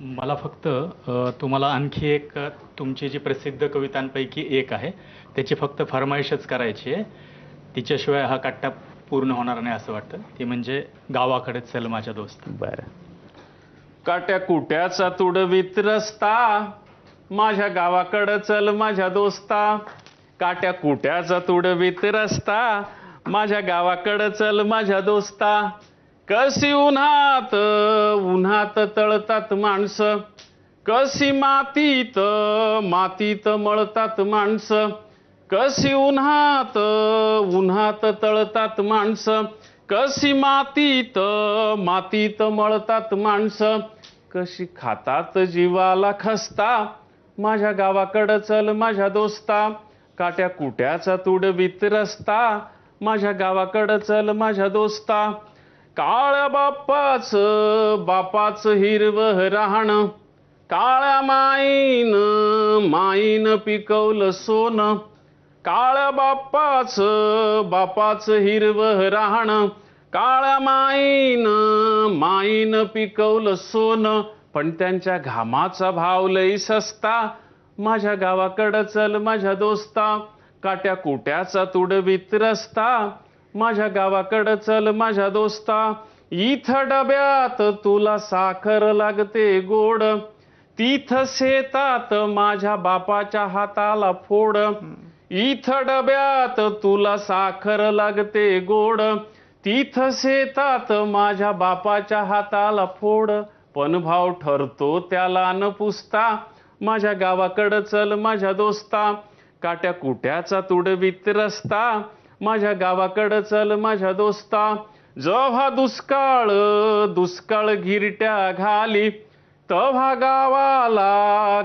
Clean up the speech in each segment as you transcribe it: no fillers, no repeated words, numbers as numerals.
मला फक्त तुम्हाला आणखी एक तुमची जी प्रसिद्ध कवितांपैकी एक आहे त्याची फक्त फरमाईशच करायची आहे. तिच्याशिवाय हा कट्टा पूर्ण होणार नाही असं वाटतं. ती म्हणजे गावाकडे चल माझ्या दोस्त. बरं. काट्या कुट्याचा तुडवीत रस्ता, माझ्या गावाकडं चल माझ्या दोस्ता. काट्या कुट्याचा तुडवीत रस्ता, माझ्या गावाकडं चल माझ्या दोस्ता. कशी उन्हात उन्हात तळतात माणसं, कशी मातीत मातीत मळतात माणसं. कशी उन्हात उन्हात तळतात माणसं, कशी मातीत मातीत मळतात माणसं. कशी खातात जीवाला खस्ता, माझ्या गावाकडं चल माझ्या दोस्ता. काट्या कुट्याचा तुडवीत रस्ता, माझ्या गावाकडं चल माझ्या दोस्ता. काळ्या बापाचं हिरवं राहणं, काळ्या माईन पिकवलं सोनं. काळ्या बापाचं हिरवं राहणं, काळ्या माईन पिकवलं सोनं. पण त्यांच्या घामाचा भाव लई सस्ता, माझ्या गावाकडं चल माझ्या दोस्ता. काट्या कुट्याचा तुडवीत रस्ता, माझ्या गावाकडं चल माझ्या दोस्ता. इथं डब्यात तुला साखर लागते गोड, तिथं शेतात माझ्या बापाच्या हाताला फोड. इथं डब्यात तुला साखर लागते गोड, तिथं शेतात माझ्या बापाच्या हाताला फोड. पण भाव ठरतो त्याला न पुसता, माझ्या गावाकडं चल माझ्या दोस्ता. काट्या कुट्याचा तुडवीत रस्ता, माझ्या गावाकडं चल माझ्या दोस्ता. जेव्हा दुष्काळ गिरट्या घाली, तेव्हा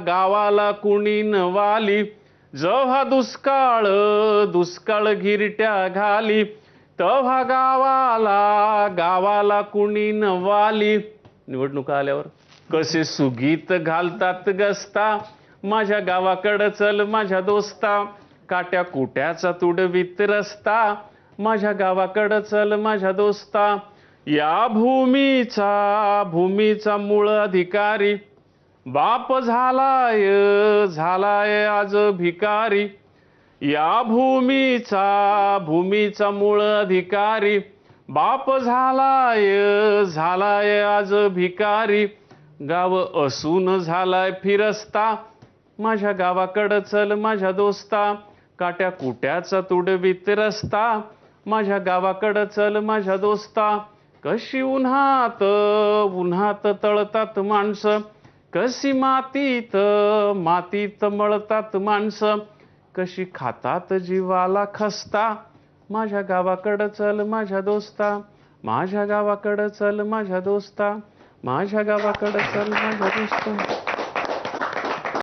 गावाला कुणी न वाली. जेव्हा दुष्काळ गिरट्या घाली, तेव्हा गावाला कुणी न वाली. निवडणुका आल्यावर कसे सुगीत घालतात गस्ता, माझ्या गावाकडं चल माझ्या दोस्ता. काट्या कुट्याचा तुडवीत रस्ता, माझ्या गावाकडं चल माझ्या दोस्ता. या भूमीचा मूळ अधिकारी, बाप झालाय आज भिकारी. या भूमीचा मूळ अधिकारी, बाप झालाय आज भिकारी. गाव असून झालाय फिरस्ता, माझ्या गावाकडं चल माझ्या दोस्ता. काट्या कुट्याचा तुडवीत रस्ता, माझ्या गावाकडं चल माझ्या दोस्ता. कशी उन्हात तळतात माणसं, कशी मातीत मळतात माणसं. कशी खातात जीवाला खस्ता, माझ्या गावाकडं चल माझ्या दोस्ता. माझ्या गावाकडं चल माझ्या दोस्ता, माझ्या गावाकडं चल माझ्या दोस्ता.